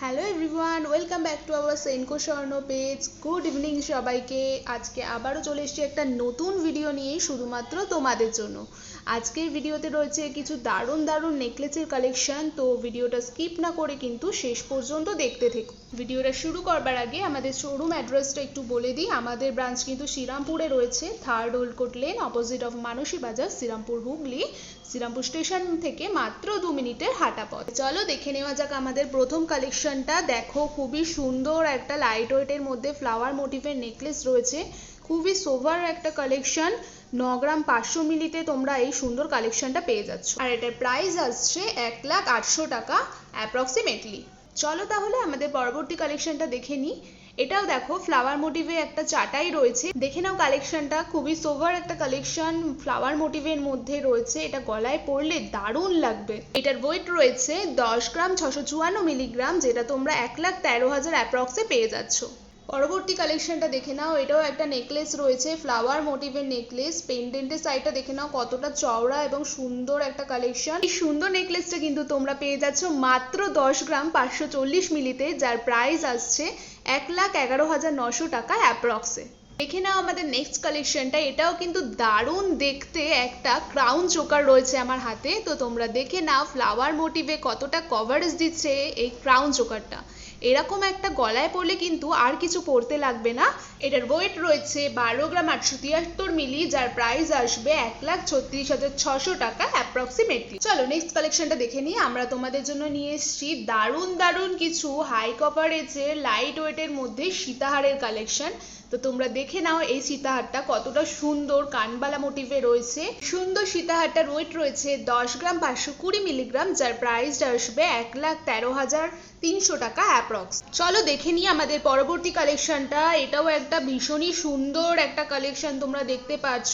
Hello everyone, welcome back to our Senco স্বর্ণ page. Good evening সবাইকে। আজকে আবারও চলে এসেছি একটা নতুন ভিডিও নিয়ে শুধুমাত্র তোমাদের জন্য। আজকের ভিডিওতে রয়েছে কিছু দারুণ দারুণ নেকলেসের কালেকশন, তো ভিডিওটা স্কিপ না করে কিন্তু শেষ পর্যন্ত দেখতে থেকো। ভিডিওটা শুরু করবার আগে আমাদের শোরুম অ্যাড্রেসটা একটু বলে দিই। আমাদের ব্রাঞ্চ কিন্তু শ্রীরামপুরে রয়েছে, 3rd old court lane, opposite of Mansi Bazar, Serampore Hooghly. Serampore station থেকে মাত্র 2 মিনিটের হাঁটা পথ। চলো দেখে নেওয়া যাক আমাদের প্রথম কালেকশনটা। দেখো, খুবই সুন্দর একটা লাইট ওয়েটের মধ্যে ফ্লাওয়ার মোটিভের নেকলেস রয়েছে। খুবই সোভার একটা কালেকশন। 9 গ্রাম 500 মিলিতে তোমরা এই সুন্দর কালেকশনটা পেয়ে যাচ্ছ, আর এটার প্রাইস আসছে 1,08,000 টাকা অ্যাপ্রক্সিমেটলি। চলো তাহলে আমাদের পরবর্তী কালেকশনটা দেখে নিই। এটাও দেখো ফ্লাওয়ার মোটিভে একটা চাটাই রয়েছে, দেখে নাও কালেকশনটা। খুবই সোভার একটা কালেকশন, ফ্লাওয়ার মোটিভের মধ্যে রয়েছে। এটা গলায় পরলে দারুণ লাগবে। এটার ওয়েট রয়েছে 10 গ্রাম 654 মিলিগ্রাম, যেটা তোমরা 1,13,000 অ্যাপ্রক্সে পেয়ে যাচ্ছ। পরবর্তী কালেকশনটা দেখে নাও। এটাও একটা নেকলেস রয়েছে, ফ্লাওয়ার মোটিভের নেকলেস। পেন্ডেন্টের সাইডটা দেখে নাও কতটা চওড়া এবং সুন্দর একটা কালেকশন। এই সুন্দর নেকলেসটা কিন্তু তোমরা পেয়ে যাচ্ছ মাত্র 10 গ্রাম 540 মিলিতে, যার প্রাইস আসছে 1,11,900 টাকা অ্যাপ্রক্সে। দেখে নাও আমাদের নেক্সট কালেকশনটা। এটাও কিন্তু দারুণ দেখতে, একটা ক্রাউন চোকার রয়েছে আমার হাতে। তো তোমরা দেখে নাও ফ্লাওয়ার মোটিভে কতটা কভারেজ দিচ্ছে এই ক্রাউন চোকারটা। এরকম একটা গলায় পরলে কিন্তু আর কিছু পরতে লাগবে না। এটার ওয়েট রয়েছে 12 গ্রাম 873 মিলি, যার প্রাইস আসবে 1,36,600 টাকা অ্যাপ্রক্সিমেটলি। চলো নেক্সট কালেকশনটা দেখে নিই। আমরা তোমাদের জন্য নিয়ে এসেছি দারুণ দারুণ কিছু হাই কভারেজের লাইট ওয়েটের মধ্যে সীতাহারের কালেকশন। তো তোমরা দেখে নাও এই সীতাহারটা কতটা সুন্দর, কানবালা মোটিভে রয়েছে। সুন্দর সীতাহারটার ওয়েট রয়েছে 10 গ্রাম 520 মিলিগ্রাম, যার প্রাইস আসবে 1,13,300 টাকা অ্যাপ্রক্স। চলো দেখে নিই আমাদের পরবর্তী কালেকশনটা। এটাও একটা ভীষণই সুন্দর একটা কালেকশন, তোমরা দেখতে পাচ্ছ।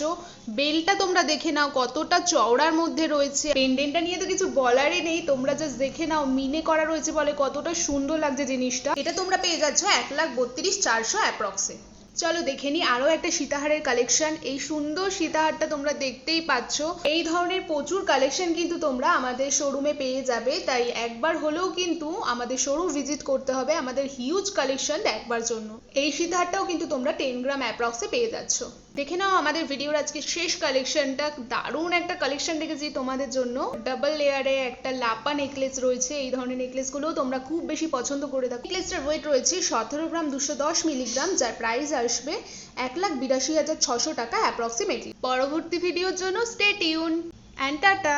বেলটা তোমরা দেখে নাও কতটা চওড়ার মধ্যে রয়েছে। পেন্ডেন্টটা নিয়ে তো কিছু বলারই নেই, তোমরা জাস্ট দেখে নাও। মিনে করা রয়েছে বলে কতটা সুন্দর লাগছে জিনিসটা। এটা তোমরা পেয়ে যাচ্ছ 1,32,400 অ্যাপ্রক্সে। চলো দেখে নিই আরো একটা সীতাহারের কালেকশন। এই সুন্দর সীতাহারটা তোমরা দেখতেই পাচ্ছ। এই ধরনের প্রচুর কালেকশন কিন্তু তোমরা আমাদের শোরুমে পেয়ে যাবে, তাই একবার হলেও কিন্তু আমাদের শোরুম ভিজিট করতে হবে আমাদের হিউজ কালেকশন দেখবার জন্য। এই সীতাহারটাও কিন্তু তোমরা 10 গ্রাম অ্যাপ্রক্সে পেয়ে যাচ্ছ। দেখে নাও আমাদের ভিডিওর আজকে শেষ কালেকশনটা। দারুণ একটা কালেকশন রেখেছি তোমাদের জন্য। ডাবল লেয়ারে একটা লাপা নেকলেস রয়েছে। এই ধরনের নেকলেসগুলো তোমরা খুব বেশি পছন্দ করে থাকো। নেকলেসটার ওয়েট রয়েছে 17 গ্রাম 210 মিলিগ্রাম, যার প্রাইস আসবে 1,82,600 টাকা অ্যাপ্রক্সিমেটলি। পরবর্তী ভিডিওর জন্য স্টে টিউন অ্যান্ড টাটা।